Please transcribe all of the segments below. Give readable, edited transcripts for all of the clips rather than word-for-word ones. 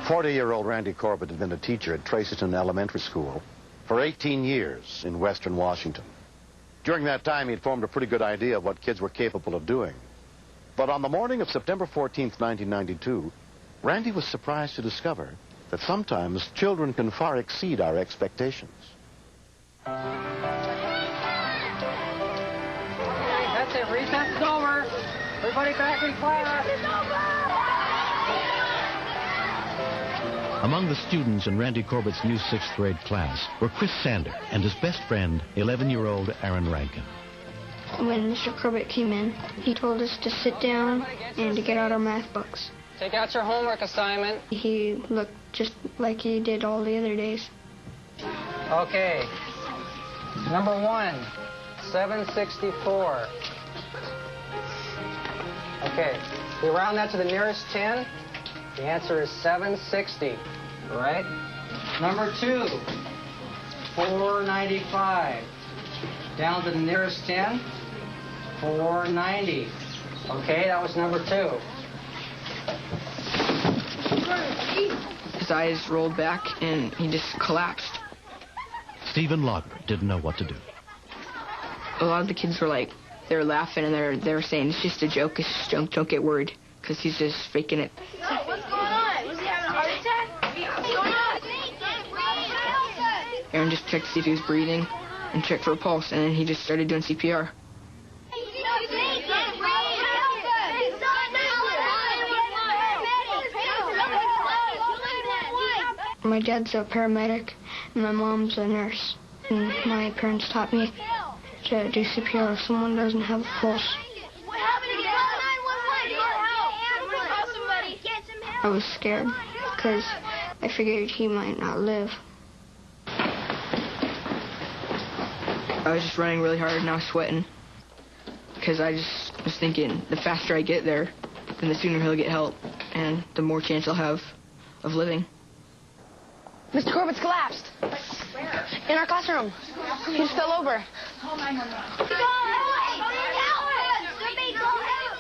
40-year-old Randy Corbett had been a teacher at Tracyton Elementary School for 18 years in Western Washington. During that time, he'd formed a pretty good idea of what kids were capable of doing. But on the morning of September 14th, 1992, Randy was surprised to discover that sometimes children can far exceed our expectations. That's it. Recess is over. Everybody back in class. Among the students in Randy Corbett's new 6th grade class were Chris Sander and his best friend, 11-year-old Aaron Rankin. When Mr. Corbett came in, he told us to sit down and to get out our math books. Take out your homework assignment. He looked just like he did all the other days. Okay. Number 1, 764. Okay. We round that to the nearest 10. The answer is 760. Right? Number 2, 495. Down to the nearest 10, 490. Okay, that was number 2. His eyes rolled back and he just collapsed. Stephen Lager didn't know what to do. A lot of the kids were like, they were laughing and they were saying, it's just a joke, it's just a joke, don't get worried, because he's just faking it. What's going on? Was he having a heart attack? What's going on? Aaron just checked to see if he was breathing and checked for a pulse, and then he just started doing CPR. My dad's a paramedic, and my mom's a nurse. And my parents taught me to do CPR if someone doesn't have a pulse. I was scared because I figured he might not live. I was just running really hard and I was sweating because I just was thinking the faster I get there, then the sooner he'll get help and the more chance I'll have of living. Mr. Corbett's collapsed. Where? In our classroom. He just fell over.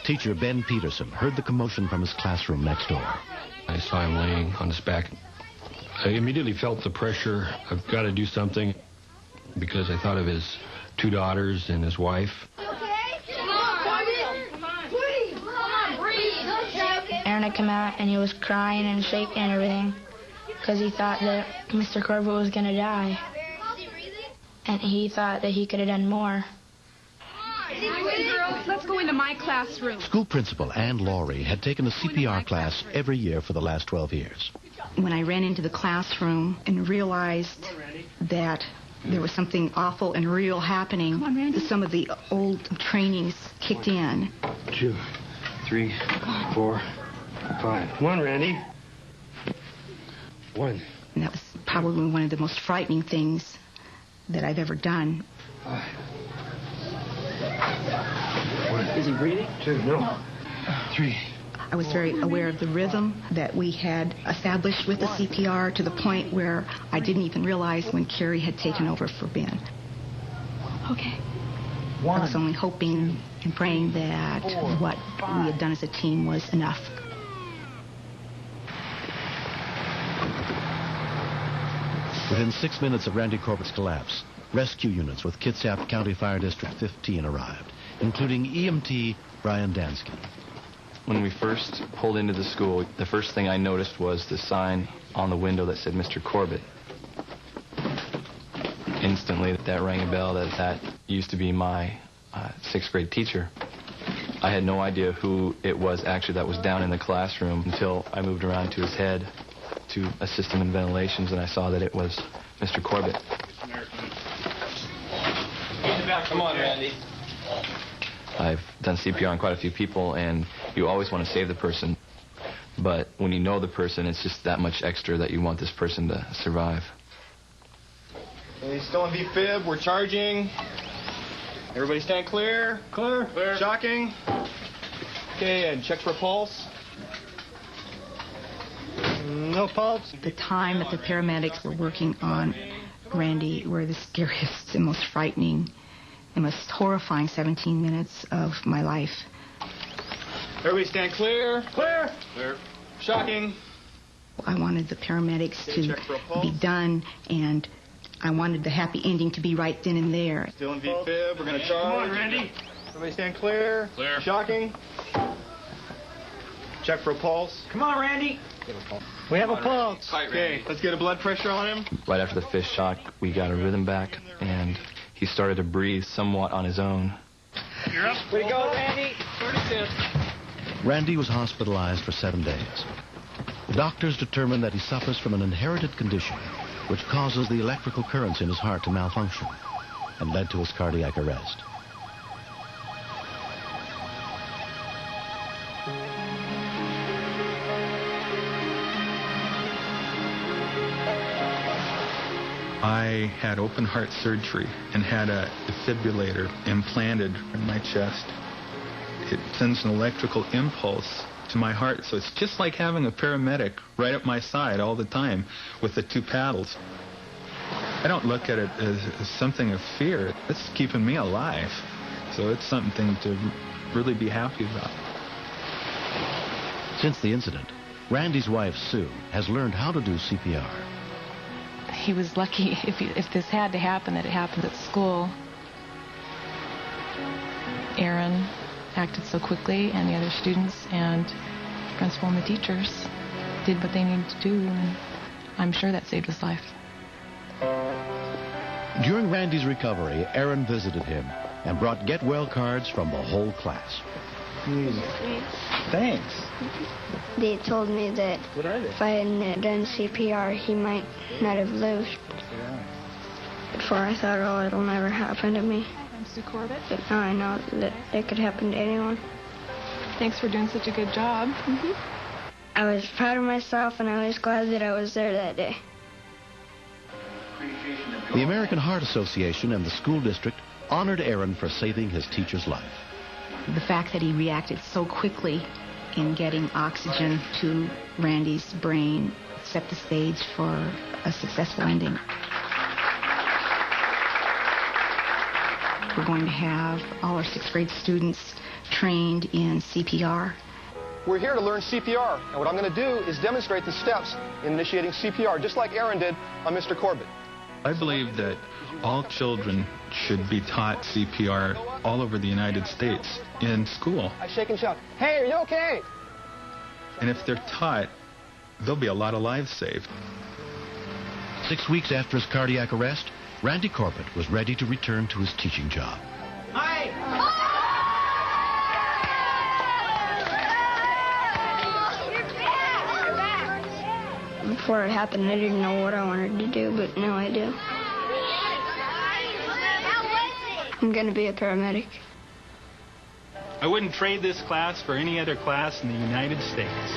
Teacher Ben Peterson heard the commotion from his classroom next door. I saw him laying on his back. I immediately felt the pressure. I've got to do something because I thought of his 2 daughters and his wife. Aaron had come out and he was crying and shaking and everything because he thought that Mr. Corbett was going to die. And he thought that he could have done more. Girls, let's go into my classroom. School principal Ann Laurie had taken a CPR class every year for the last 12 years. When I ran into the classroom and realized that there was something awful and real happening, some of the old trainings kicked in. 2, 3, 4, 5. Come on, Randy. 1. And that was probably one of the most frightening things that I've ever done. 5. 1. Is he breathing? 2. No. 3. I was very aware of the rhythm that we had established with the CPR to the point where I didn't even realize when Carrie had taken over for Ben. Okay. 1. I was only hoping and praying that what we had done as a team was enough. Within 6 minutes of Randy Corbett's collapse, rescue units with Kitsap County Fire District 15 arrived, including EMT Brian Dansky. When we first pulled into the school, the first thing I noticed was the sign on the window that said Mr. Corbett. Instantly, that rang a bell that used to be my 6th grade teacher. I had no idea who it was actually that was down in the classroom until I moved around to his head to assist him in ventilations, and I saw that it was Mr. Corbett. Come on, Randy. I've done CPR on quite a few people, and you always want to save the person. But when you know the person, it's just that much extra that you want this person to survive. Okay, still on V-fib. We're charging. Everybody stand clear. Clear. Clear. Shocking. Okay, and check for pulse. No pulse. The time that the paramedics were working on Randy were the scariest and most frightening and most horrifying 17 minutes of my life. Everybody stand clear. Clear. Clear. Shocking. I wanted the paramedics to be done, and I wanted the happy ending to be right then and there. Still in V-fib. We're going to charge. Come on, Randy. Everybody stand clear. Clear. Shocking. Check for a pulse. Come on, Randy. We have a pulse. Okay, let's get a blood pressure on him. Right after the fish shock, we got a rhythm back, and he started to breathe somewhat on his own. You're up. Way to go, Randy. 36. Randy was hospitalized for 7 days. The doctors determined that he suffers from an inherited condition which causes the electrical currents in his heart to malfunction and led to his cardiac arrest. I had open heart surgery and had a defibrillator implanted in my chest. It sends an electrical impulse to my heart, so it's just like having a paramedic right at my side all the time with the 2 paddles. I don't look at it as something of fear. It's keeping me alive, so it's something to really be happy about. Since the incident, Randy's wife, Sue, has learned how to do CPR. He was lucky if this had to happen, that it happened at school. Aaron acted so quickly, and the other students and the principal and the teachers did what they needed to do, and I'm sure that saved his life. During Randy's recovery, Aaron visited him and brought get well cards from the whole class. Thanks. They told me that if I hadn't done CPR, he might not have lived. Before I thought, oh, it'll never happen to me. I'm Sue Corbett. But now I know that it could happen to anyone. Thanks for doing such a good job. I was proud of myself, and I was glad that I was there that day. The American Heart Association and the school district honored Aaron for saving his teacher's life. The fact that he reacted so quickly in getting oxygen to Randy's brain set the stage for a successful ending. We're going to have all our 6th grade students trained in CPR. We're here to learn CPR, and what I'm going to do is demonstrate the steps in initiating CPR, just like Aaron did on Mr. Corbett. I believe that all children should be taught CPR all over the United States in school. I shake and shout, hey, are you okay? And if they're taught, there'll be a lot of lives saved. 6 weeks after his cardiac arrest, Randy Corbett was ready to return to his teaching job. Hi. Before it happened, I didn't know what I wanted to do, but now I do. I'm going to be a paramedic. I wouldn't trade this class for any other class in the United States.